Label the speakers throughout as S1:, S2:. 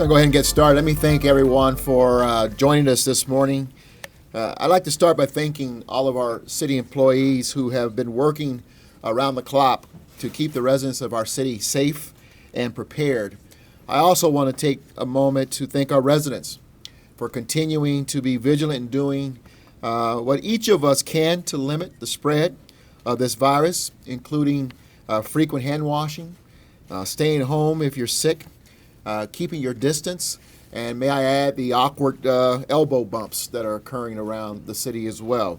S1: going to go ahead and get started. Let me thank everyone for joining us this morning. I'd like to start by thanking all of our city employees who have been working around the clock to keep the residents of our city safe and prepared. I also want to take a moment to thank our residents for continuing to be vigilant in doing what each of us can to limit the spread of this virus, including frequent hand washing, staying home if you're sick, keeping your distance, and may I add the awkward elbow bumps that are occurring around the city as well.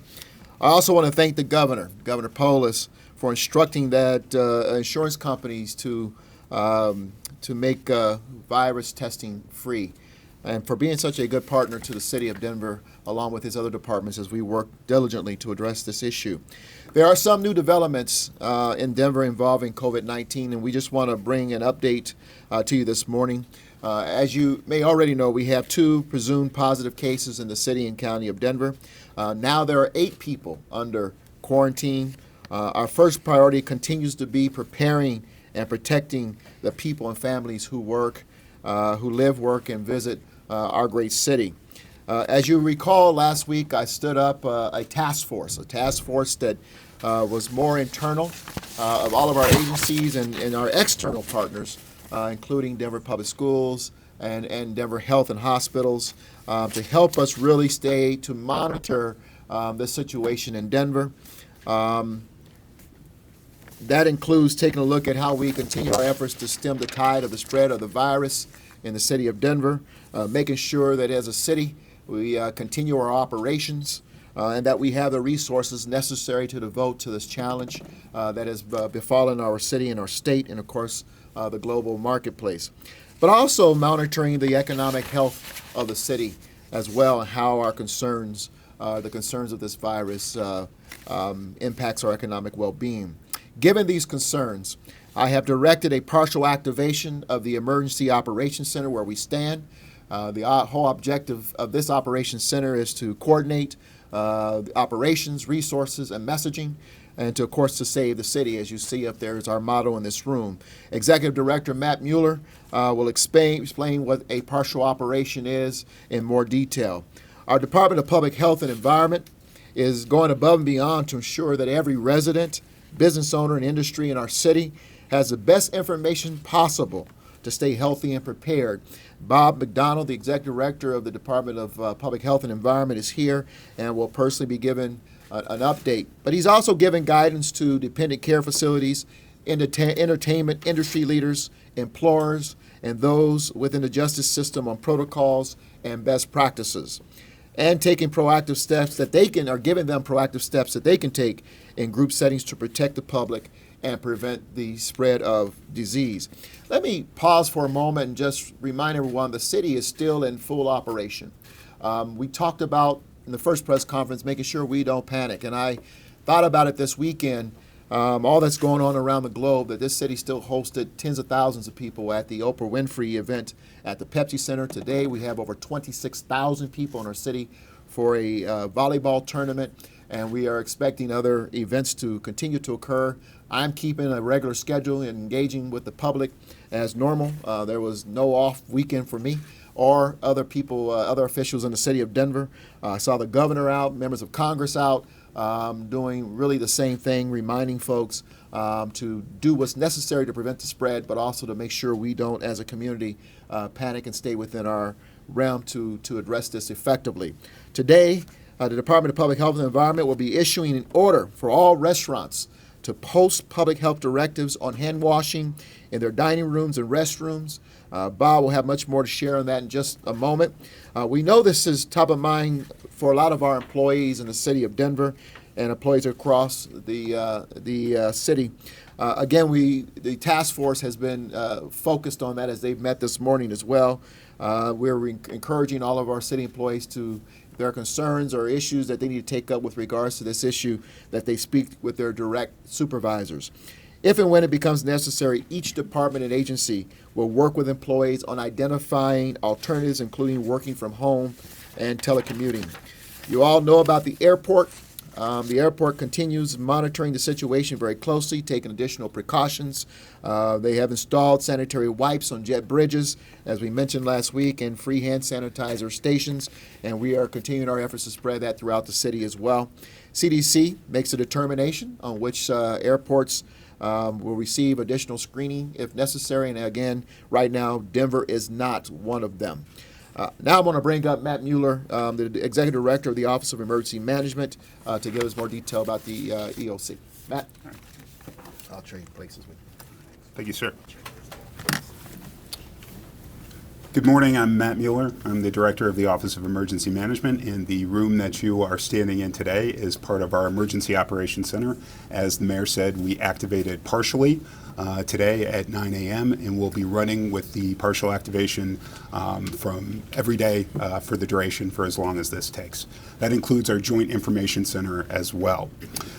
S1: I also want to thank the governor, Governor Polis, for instructing that insurance companies to make virus testing free, and for being such a good partner to the city of Denver, along with his other departments as we work diligently to address this issue. There are some new developments in Denver involving COVID-19, and we just want to bring an update to you this morning. As you may already know, we have 2 presumed positive cases in the city and county of Denver. Now there are 8 people under quarantine. Our first priority continues to be preparing and protecting the people and families who live, work, and visit our great city. As you recall, last week I stood up a task force that was more internal of all of our agencies and our external partners, including Denver Public Schools and Denver Health and Hospitals, to help us really to monitor the situation in Denver. That includes taking a look at how we continue our efforts to stem the tide of the spread of the virus in the city of Denver, making sure that as a city we continue our operations and that we have the resources necessary to devote to this challenge that has befallen our city and our state and, of course, the global marketplace. But also monitoring the economic health of the city as well, and how our concerns, the concerns of this virus impacts our economic well-being. Given these concerns, I have directed a partial activation of the Emergency Operations Center where we stand. The whole objective of this operations center is to coordinate operations, resources, and messaging, and to, of course, to save the city. As you see up there is our motto in this room. Executive Director Matt Mueller will explain what a partial operation is in more detail. Our Department of Public Health and Environment is going above and beyond to ensure that every resident, business owner, and industry in our city has the best information possible to stay healthy and prepared. Bob McDonald, the Executive Director of the Department of Public Health and Environment, is here and will personally be given an update. But he's also given guidance to dependent care facilities, entertainment industry leaders, employers, and those within the justice system on protocols and best practices, and taking proactive steps giving them proactive steps that they can take in group settings to protect the public and prevent the spread of disease. Let me pause for a moment and just remind everyone the city is still in full operation. We talked about in the first press conference making sure we don't panic, and I thought about it this weekend, all that's going on around the globe, that this city still hosted tens of thousands of people at the Oprah Winfrey event at the Pepsi Center. Today we have over 26,000 people in our city for a volleyball tournament, and we are expecting other events to continue to occur. I'm keeping a regular schedule and engaging with the public as normal. There was no off weekend for me or other people, other officials in the city of Denver. I saw the governor out, members of Congress out, doing really the same thing, reminding folks to do what's necessary to prevent the spread, but also to make sure we don't, as a community, panic and stay within our realm to address this effectively. Today, the Department of Public Health and Environment will be issuing an order for all restaurants to post public health directives on hand washing in their dining rooms and restrooms. Bob will have much more to share on that in just a moment. We know this is top of mind for a lot of our employees in the city of Denver and employees across the city. Again, the task force has been focused on that as they've met this morning as well. We're encouraging all of our city employees to, if there are concerns or issues that they need to take up with regards to this issue, that they speak with their direct supervisors. If and when it becomes necessary, each department and agency will work with employees on identifying alternatives, including working from home and telecommuting. You all know about the airport. The airport continues monitoring the situation very closely, taking additional precautions. They have installed sanitary wipes on jet bridges, as we mentioned last week, and free hand sanitizer stations, and we are continuing our efforts to spread that throughout the city as well. CDC makes a determination on which airports will receive additional screening if necessary, and again, right now, Denver is not one of them. Now I'm going to bring up Matt Mueller, the Executive Director of the Office of Emergency Management, to give us more detail about the EOC. Matt? I'll trade places with you.
S2: Thank you, sir. Good morning. I'm Matt Mueller. I'm the Director of the Office of Emergency Management, and the room that you are standing in today is part of our Emergency Operations Center. As the Mayor said, we activated partially today at 9 a.m. and we'll be running with the partial activation from every day for the duration for as long as this takes. That includes our Joint Information Center as well.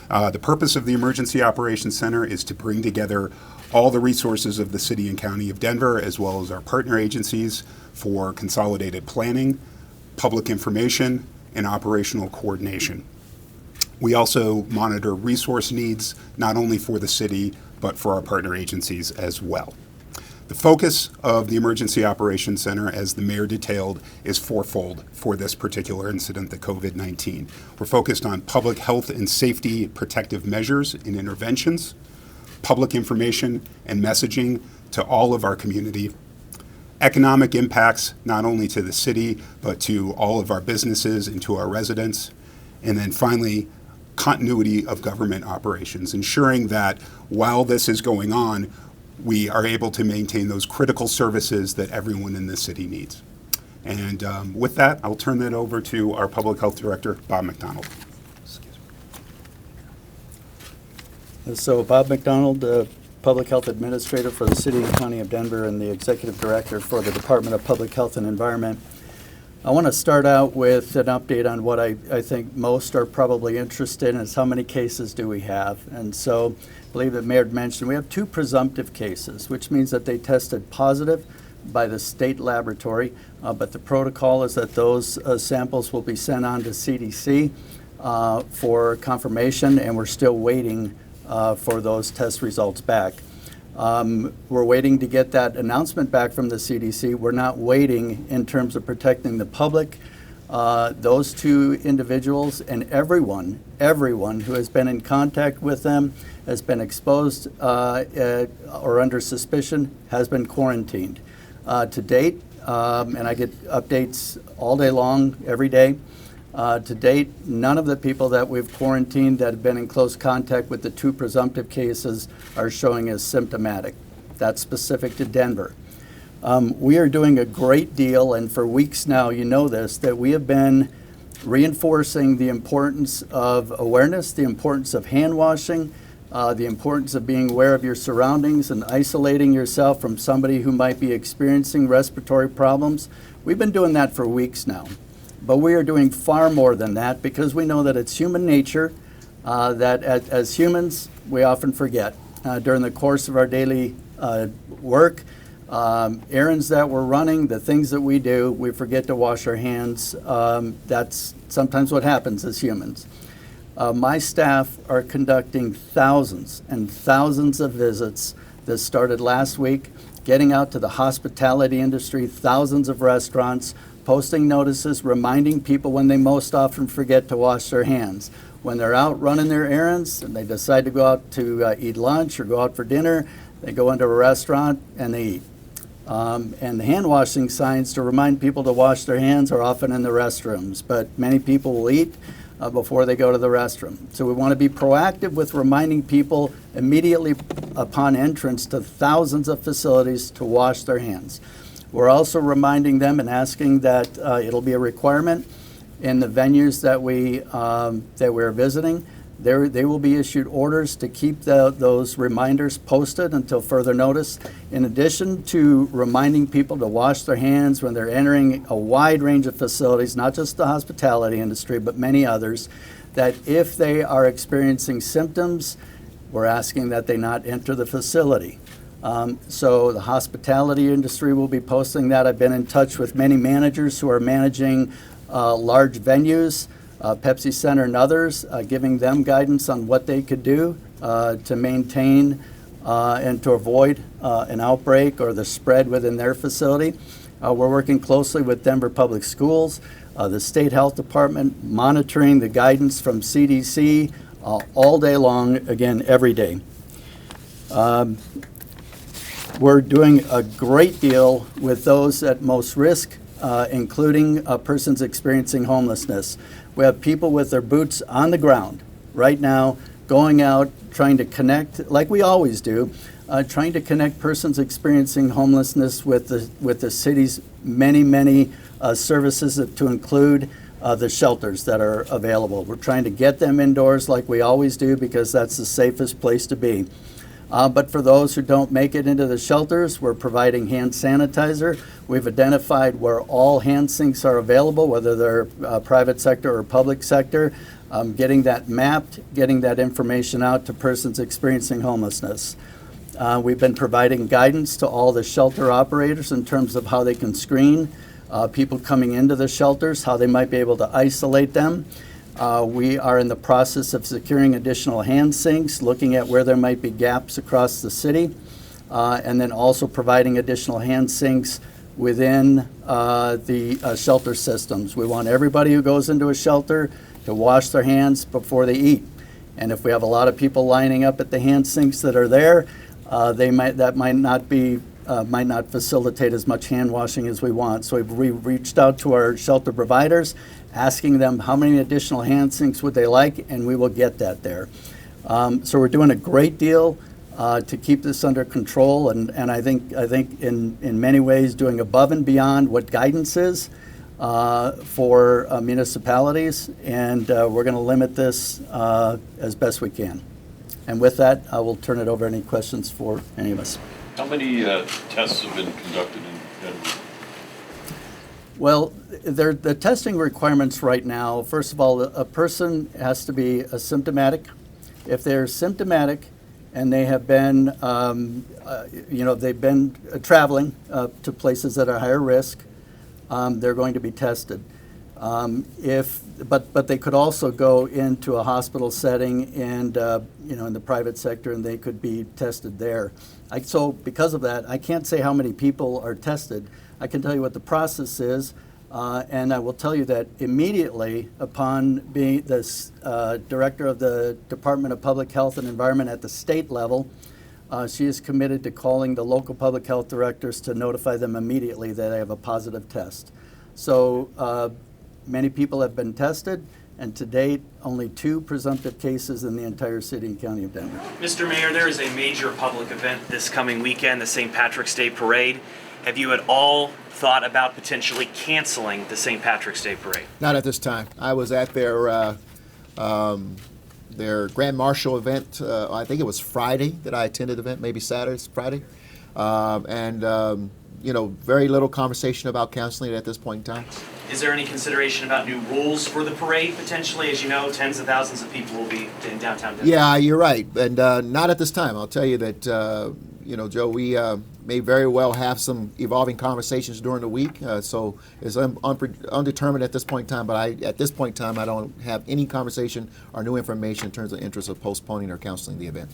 S2: The purpose of the Emergency Operations Center is to bring together all the resources of the City and County of Denver, as well as our partner agencies, for consolidated planning, public information, and operational coordination. We also monitor resource needs, not only for the city, but for our partner agencies as well. The focus of the Emergency Operations Center, as the Mayor detailed, is fourfold for this particular incident, the COVID-19. We're focused on public health and safety protective measures and interventions, public information and messaging to all of our community, economic impacts not only to the city, but to all of our businesses and to our residents, and then finally, continuity of government operations, ensuring that while this is going on, we are able to maintain those critical services that everyone in the city needs. And with that, I'll turn that over to our Public Health Director, Bob McDonald.
S3: So Bob McDonald, the Public Health Administrator for the City and County of Denver and the Executive Director for the Department of Public Health and Environment. I want to start out with an update on what I think most are probably interested in is how many cases do we have. And so I believe that Mayor mentioned we have 2 presumptive cases, which means that they tested positive by the state laboratory, but the protocol is that those samples will be sent on to CDC for confirmation, and we're still waiting for those test results back. We're waiting to get that announcement back from the CDC. We're not waiting in terms of protecting the public. Those 2 individuals and everyone who has been in contact with them, has been exposed or under suspicion, has been quarantined. To date, and I get updates all day long, every day, to date, none of the people that we've quarantined that have been in close contact with the 2 presumptive cases are showing as symptomatic. That's specific to Denver. We are doing a great deal, and for weeks now, you know this, that we have been reinforcing the importance of awareness, the importance of hand washing, the importance of being aware of your surroundings and isolating yourself from somebody who might be experiencing respiratory problems. We've been doing that for weeks now. But we are doing far more than that because we know that it's human nature that as humans, we often forget. During the course of our daily work, errands that we're running, the things that we do, we forget to wash our hands. That's sometimes what happens as humans. My staff are conducting thousands and thousands of visits that started last week, getting out to the hospitality industry, thousands of restaurants, posting notices, reminding people when they most often forget to wash their hands. When they're out running their errands and they decide to go out to eat lunch or go out for dinner, they go into a restaurant and they eat. And the hand washing signs to remind people to wash their hands are often in the restrooms, but many people will eat before they go to the restroom. So we want to be proactive with reminding people immediately upon entrance to thousands of facilities to wash their hands. We're also reminding them and asking that it'll be a requirement in the venues that we're visiting. They will be issued orders to keep those reminders posted until further notice. In addition to reminding people to wash their hands when they're entering a wide range of facilities, not just the hospitality industry, but many others, that if they are experiencing symptoms, we're asking that they not enter the facility. So the hospitality industry will be posting that. I've been in touch with many managers who are managing large venues Pepsi Center and others, giving them guidance on what they could do to maintain and to avoid an outbreak or the spread within their facility. We're working closely with Denver Public Schools, the State Health Department, monitoring the guidance from CDC all day long, again, every day. We're doing a great deal with those at most risk, including persons experiencing homelessness. We have people with their boots on the ground right now, going out, trying to connect, like we always do, trying to connect persons experiencing homelessness with the city's many services to include the shelters that are available. We're trying to get them indoors like we always do because that's the safest place to be. But for those who don't make it into the shelters, we're providing hand sanitizer. We've identified where all hand sinks are available, whether they're private sector or public sector, getting that mapped, getting that information out to persons experiencing homelessness. We've been providing guidance to all the shelter operators in terms of how they can screen people coming into the shelters, how they might be able to isolate them. We are in the process of securing additional hand sinks, looking at where there might be gaps across the city, and then also providing additional hand sinks within the shelter systems. We want everybody who goes into a shelter to wash their hands before they eat. And if we have a lot of people lining up at the hand sinks that are there, that might not facilitate as much hand washing as we want. So we've reached out to our shelter providers, asking them how many additional hand sinks would they like, and we will get that there. So we're doing a great deal to keep this under control, and I think in many ways doing above and beyond what guidance is for municipalities, and we're going to limit this as best we can. And with that, I will turn it over to any questions for any of us.
S4: How many tests have been conducted in Denver?
S3: Well, the testing requirements right now, first of all, a person has to be asymptomatic. If they're symptomatic and they have been, they've been traveling to places that are higher risk, they're going to be tested. But they could also go into a hospital setting and, in the private sector, and they could be tested there. So because of that, I can't say how many people are tested. I can tell you what the process is, and I will tell you that immediately upon being the director of the Department of Public Health and Environment at the state level, she is committed to calling the local public health directors to notify them immediately that they have a positive test. So many people have been tested, and to date, only 2 presumptive cases in the entire city and county of Denver.
S5: Mr. Mayor, there is a major public event this coming weekend, the St. Patrick's Day Parade. Have you at all thought about potentially canceling the St. Patrick's Day Parade?
S1: Not at this time. I was at their Grand Marshal event. I think it was Friday that I attended the event, maybe Saturday, Friday. Very little conversation about canceling it at this point in time.
S5: Is there any consideration about new rules for the parade potentially? As you know, tens of thousands of people will be in downtown Denver.
S1: Yeah, you're right. And not at this time. I'll tell you that, Joe, we may very well have some evolving conversations during the week. So it's undetermined at this point in time. But at this point in time, I don't have any conversation or new information in terms of interest of postponing or canceling the event.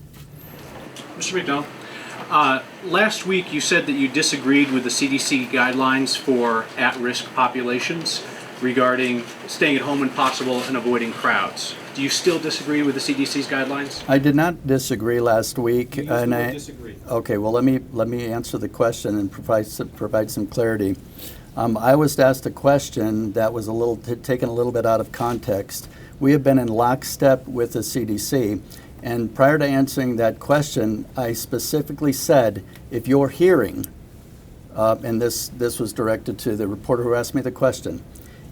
S6: Mr. McDonald, last week you said that you disagreed with the CDC guidelines for at-risk populations regarding staying at home when possible and avoiding crowds. Do you still disagree with the CDC's guidelines?
S3: I did not disagree last week.
S6: You disagree.
S3: Okay, well, let me answer the question and provide some clarity. I was asked a question that was taken a little bit out of context. We have been in lockstep with the CDC. And prior to answering that question, I specifically said, if you're hearing, and this was directed to the reporter who asked me the question,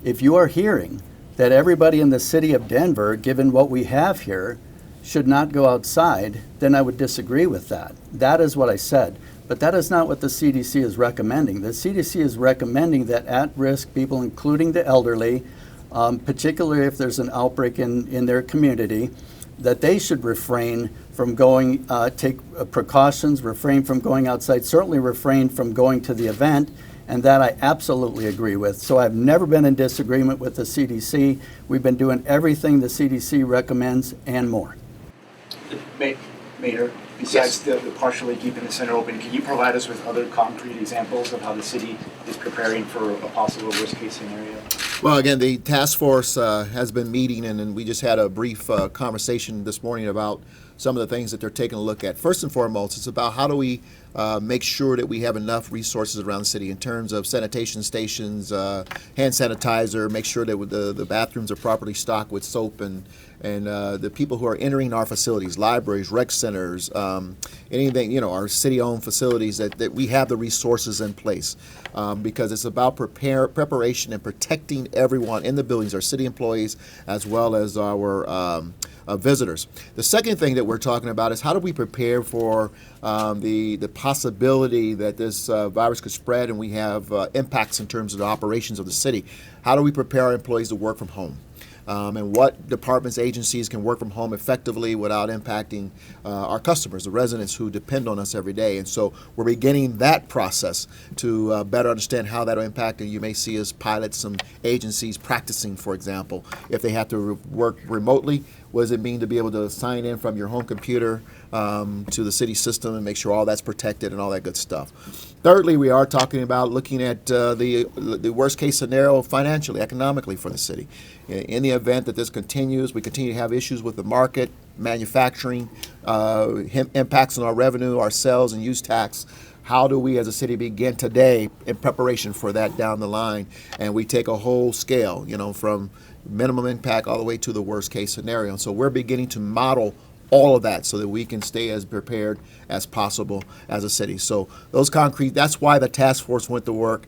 S3: if you are hearing that everybody in the city of Denver, given what we have here, should not go outside, then I would disagree with that. That is what I said. But that is not what the CDC is recommending. The CDC is recommending that at-risk people, including the elderly, particularly if there's an outbreak in their community, that they should refrain from going, take precautions, refrain from going outside, certainly refrain from going to the event, And that I absolutely agree with. So I've never been in disagreement with the CDC. We've been doing everything the CDC recommends and more.
S7: Mayor, besides the partially keeping the center open, can you provide us with other concrete examples of how the city is preparing for a possible worst-case scenario?
S1: Well, again, the task force has been meeting, and we just had a brief conversation this morning about some of the things that they're taking a look at. First and foremost, it's about how do we make sure that we have enough resources around the city in terms of sanitation stations, hand sanitizer, make sure that the bathrooms are properly stocked with soap, and the people who are entering our facilities, libraries, rec centers, anything, our city-owned facilities, that we have the resources in place. Because it's about preparation and protecting everyone in the buildings, our city employees, as well as our visitors. The second thing that we're talking about is how do we prepare for the possibility that this virus could spread and we have impacts in terms of the operations of the city. How do we prepare our employees to work from home? And what departments, agencies can work from home effectively without impacting our customers, the residents who depend on us every day. And so we're beginning that process to better understand how that will impact. And you may see us pilot some agencies practicing, for example, if they have to work remotely. What does it mean to be able to sign in from your home computer to the city system and make sure all that's protected and all that good stuff? Thirdly, we are talking about looking at the worst case scenario financially, economically for the city. In the event that this continues, we continue to have issues with the market, manufacturing, impacts on our revenue, our sales and use tax. How do we as a city begin today in preparation for that down the line? And we take a whole scale, from minimum impact all the way to the worst case scenario. And so we're beginning to model all of that so that we can stay as prepared as possible as a city. So that's why the task force went to work,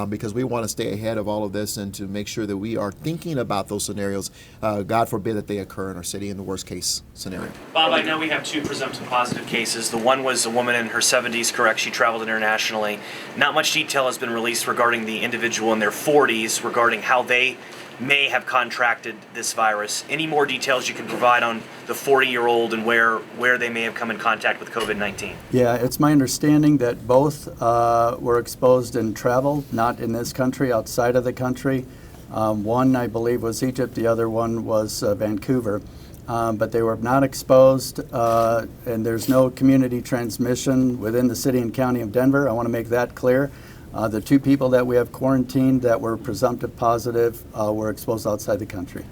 S1: because we want to stay ahead of all of this and to make sure that we are thinking about those scenarios. God forbid that they occur in our city in the worst case scenario.
S5: Bob, I know we have 2 presumptive positive cases. The one was a woman in her 70s, correct? She traveled internationally. Not much detail has been released regarding the individual in their 40s regarding how they may have contracted this virus. Any more details you can provide on the 40-year-old and where they may have come in contact with COVID-19?
S3: Yeah, it's my understanding that both were exposed in travel, not in this country, outside of the country. One, I believe, was Egypt. The other one was Vancouver. But they were not exposed, and there's no community transmission within the city and county of Denver. I want to make that clear. The 2 people that we have quarantined that were presumptive positive were exposed outside the country.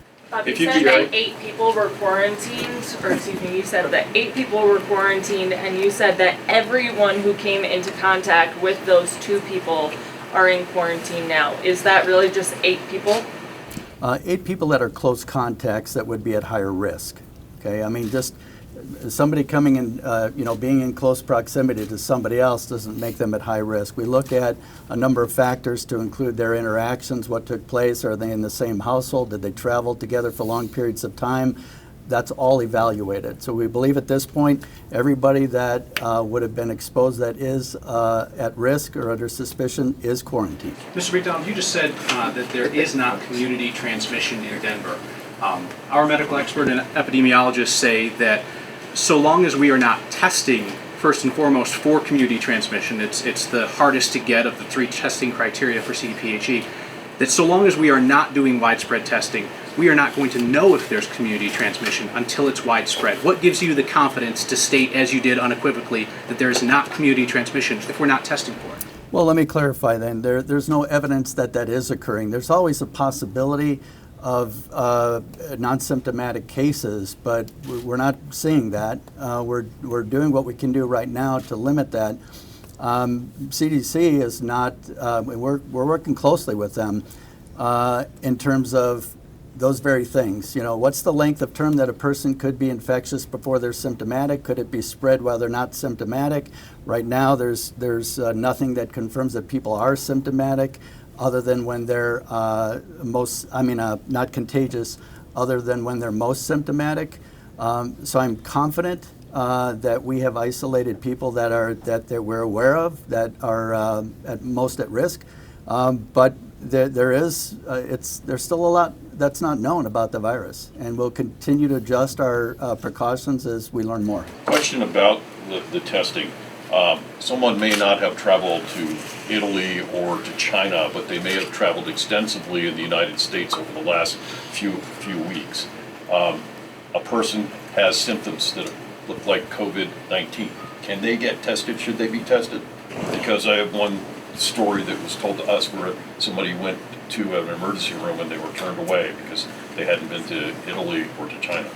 S8: You said that 8 people were quarantined, or excuse me, you said that 8 people were quarantined, and you said that everyone who came into contact with those 2 people are in quarantine now. Is that really just 8 people?
S3: 8 people that are close contacts that would be at higher risk. Okay, I mean, just somebody coming in, being in close proximity to somebody else doesn't make them at high risk. We look at a number of factors to include their interactions, what took place, are they in the same household, did they travel together for long periods of time? That's all evaluated. So we believe at this point, everybody that would have been exposed that is at risk or under suspicion is quarantined.
S6: Mr. McDonald, you just said that there is not community transmission in Denver. Our medical expert and epidemiologists say that so long as we are not testing, first and foremost, for community transmission, it's the hardest to get of the 3 testing criteria for CDPHE, that so long as we are not doing widespread testing, we are not going to know if there's community transmission until it's widespread. What gives you the confidence to state, as you did unequivocally, that there is not community transmission if we're not testing for it?
S3: Well, let me clarify then. There's no evidence that is occurring. There's always a possibility of non-symptomatic cases, but we're not seeing that. We're doing what we can do right now to limit that. CDC is not, we're working closely with them in terms of those very things. What's the length of term that a person could be infectious before they're symptomatic? Could it be spread while they're not symptomatic? Right now, there's nothing that confirms that people are symptomatic other than when they're not contagious, other than when they're most symptomatic. So I'm confident that we have isolated people that we're aware of that are at most at risk. But there's still a lot that's not known about the virus, and we'll continue to adjust our precautions as we learn more.
S4: Question about the testing. Someone may not have traveled to Italy or to China, but they may have traveled extensively in the United States over the last few weeks. A person has symptoms that look like COVID-19. Can they get tested? Should they be tested? Because I have one story that was told to us where somebody went to an emergency room and they were turned away because they hadn't been to Italy or to China.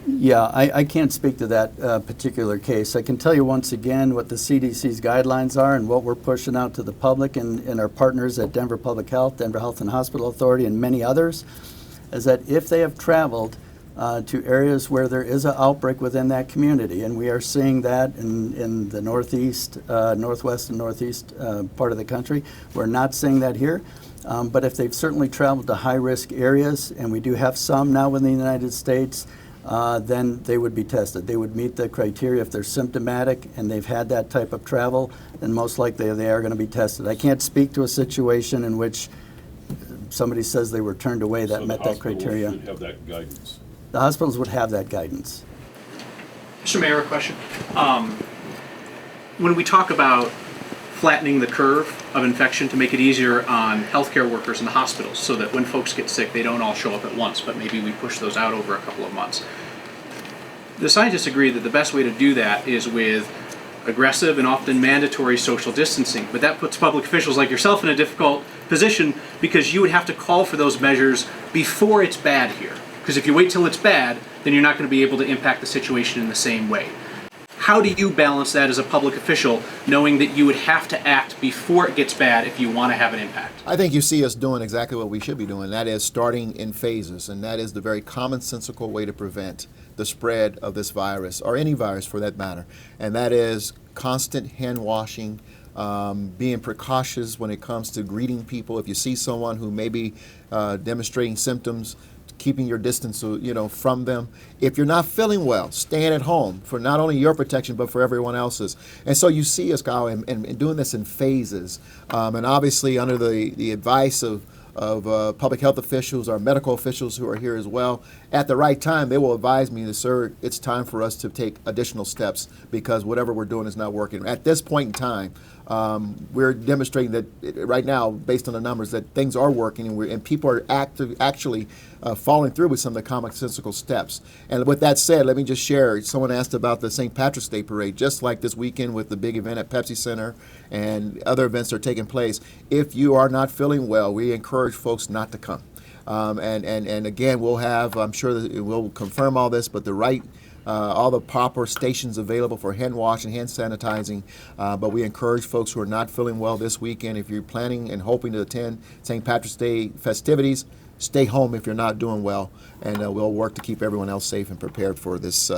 S3: Yeah, I can't speak to that particular case. I can tell you once again what the CDC's guidelines are and what we're pushing out to the public and our partners at Denver Public Health, Denver Health and Hospital Authority, and many others, is that if they have traveled to areas where there is an outbreak within that community, and we are seeing that in the northeast, northwest and northeast part of the country. We're not seeing that here. But if they've certainly traveled to high-risk areas, and we do have some now in the United States, then they would be tested. They would meet the criteria. If they're symptomatic and they've had that type of travel, then most likely they are going to be tested. I can't speak to a situation in which somebody says they were turned away that met that criteria.
S4: So the hospitals should have that guidance.
S3: The hospitals would have that guidance.
S6: Mr. Mayor, a question. When we talk about flattening the curve of infection to make it easier on healthcare workers in the hospitals so that when folks get sick, they don't all show up at once, but maybe we push those out over a couple of months. The scientists agree that the best way to do that is with aggressive and often mandatory social distancing, but that puts public officials like yourself in a difficult position because you would have to call for those measures before it's bad here. Because if you wait till it's bad, then you're not going to be able to impact the situation in the same way. How do you balance that as a public official, knowing that you would have to act before it gets bad if you want to have an impact?
S1: I think you see us doing exactly what we should be doing. That is starting in phases, and that is the very commonsensical way to prevent the spread of this virus, or any virus for that matter. And that is constant hand washing, being precautious when it comes to greeting people. If you see someone who may be demonstrating symptoms, keeping your distance, from them. If you're not feeling well, staying at home for not only your protection but for everyone else's. And so you see us, Kyle, and doing this in phases, and obviously under the advice of public health officials, our medical officials who are here as well. At the right time, they will advise me that, sir, it's time for us to take additional steps because whatever we're doing is not working. At this point in time, we're demonstrating that right now, based on the numbers, that things are working and people are actually following through with some of the commonsensical steps. And with that said, let me just share, someone asked about the St. Patrick's Day Parade, just like this weekend with the big event at Pepsi Center and other events that are taking place. If you are not feeling well, we encourage folks not to come. And again, we'll have, I'm sure that we'll confirm all this, but all the proper stations available for hand wash and hand sanitizing. But we encourage folks who are not feeling well this weekend, if you're planning and hoping to attend St. Patrick's Day festivities, stay home if you're not doing well, and we'll work to keep everyone else safe and prepared for this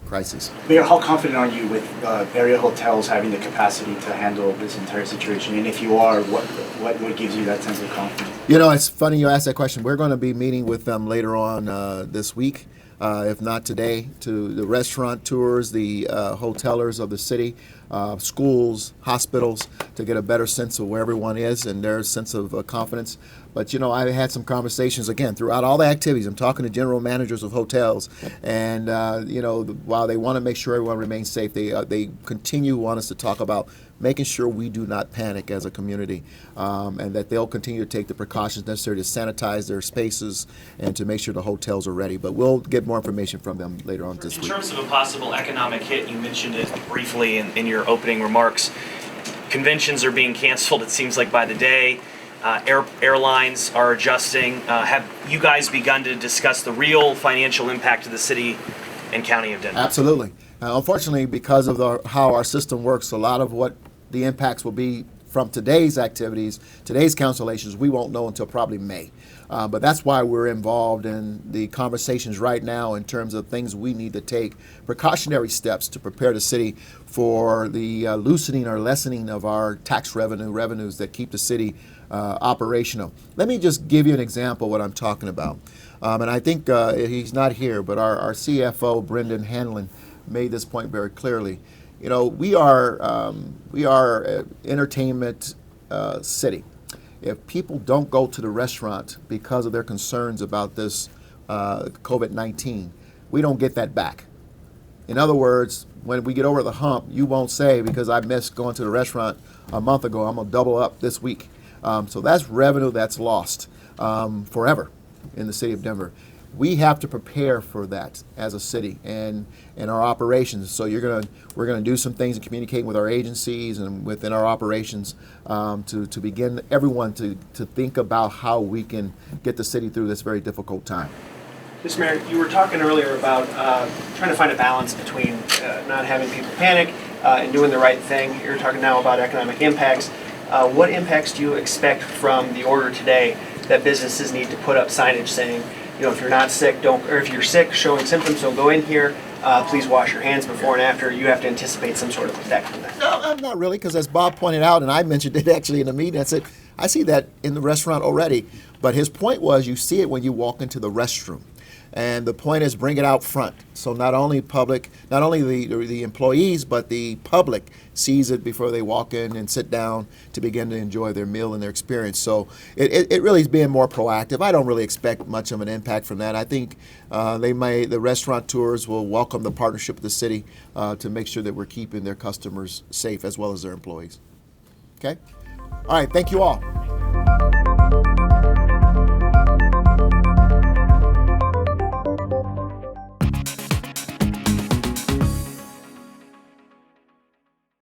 S1: crisis.
S7: Mayor, how confident are you with area hotels having the capacity to handle this entire situation? And if you are, what gives you that sense of confidence?
S1: It's funny you ask that question. We're going to be meeting with them later on this week, if not today, to the restaurant tours, the hotelers of the city, schools, hospitals, to get a better sense of where everyone is and their sense of confidence. But, I had some conversations, again, throughout all the activities. I'm talking to general managers of hotels, and, while they want to make sure everyone remains safe, they continue to want us to talk about making sure we do not panic as a community, and that they'll continue to take the precautions necessary to sanitize their spaces and to make sure the hotels are ready. But we'll get more information from them later on this week.
S5: In terms of a possible economic hit, you mentioned it briefly in your opening remarks. Conventions are being canceled, it seems like, by the day. Airlines are adjusting. Have you guys begun to discuss the real financial impact to the city and county of Denver?
S1: Absolutely. Unfortunately, because of how our system works, a lot of what the impacts will be from today's activities, today's cancellations, we won't know until probably May. But that's why we're involved in the conversations right now in terms of things we need to take, precautionary steps to prepare the city for the loosening or lessening of our tax revenues that keep the city operational. Let me just give you an example of what I'm talking about. And I think he's not here, but our CFO, Brendan Hanlon, made this point very clearly. We are an entertainment city. If people don't go to the restaurant because of their concerns about this COVID-19, we don't get that back. In other words, when we get over the hump, you won't say, because I missed going to the restaurant a month ago, I'm going to double up this week. So that's revenue that's lost forever in the city of Denver. We have to prepare for that as a city and our operations. So we're gonna do some things and communicate with our agencies and within our operations to begin everyone to think about how we can get the city through this very difficult time.
S9: Mr. Mayor, you were talking earlier about trying to find a balance between not having people panic and doing the right thing. You're talking now about economic impacts. What impacts do you expect from the order today that businesses need to put up signage saying, if you're not sick, don't, or if you're sick, showing symptoms, don't go in here. Please wash your hands before and after. You have to anticipate some sort of effect from that.
S1: No, I'm not really, because as Bob pointed out, and I mentioned it actually in the meeting, I said, I see that in the restaurant already. But his point was, you see it when you walk into the restroom. And the point is, bring it out front. So not only the employees, but the public sees it before they walk in and sit down to begin to enjoy their meal and their experience. So it really is being more proactive. I don't really expect much of an impact from that. I think the restaurateurs will welcome the partnership with the city to make sure that we're keeping their customers safe as well as their employees. Okay? All right, thank you all.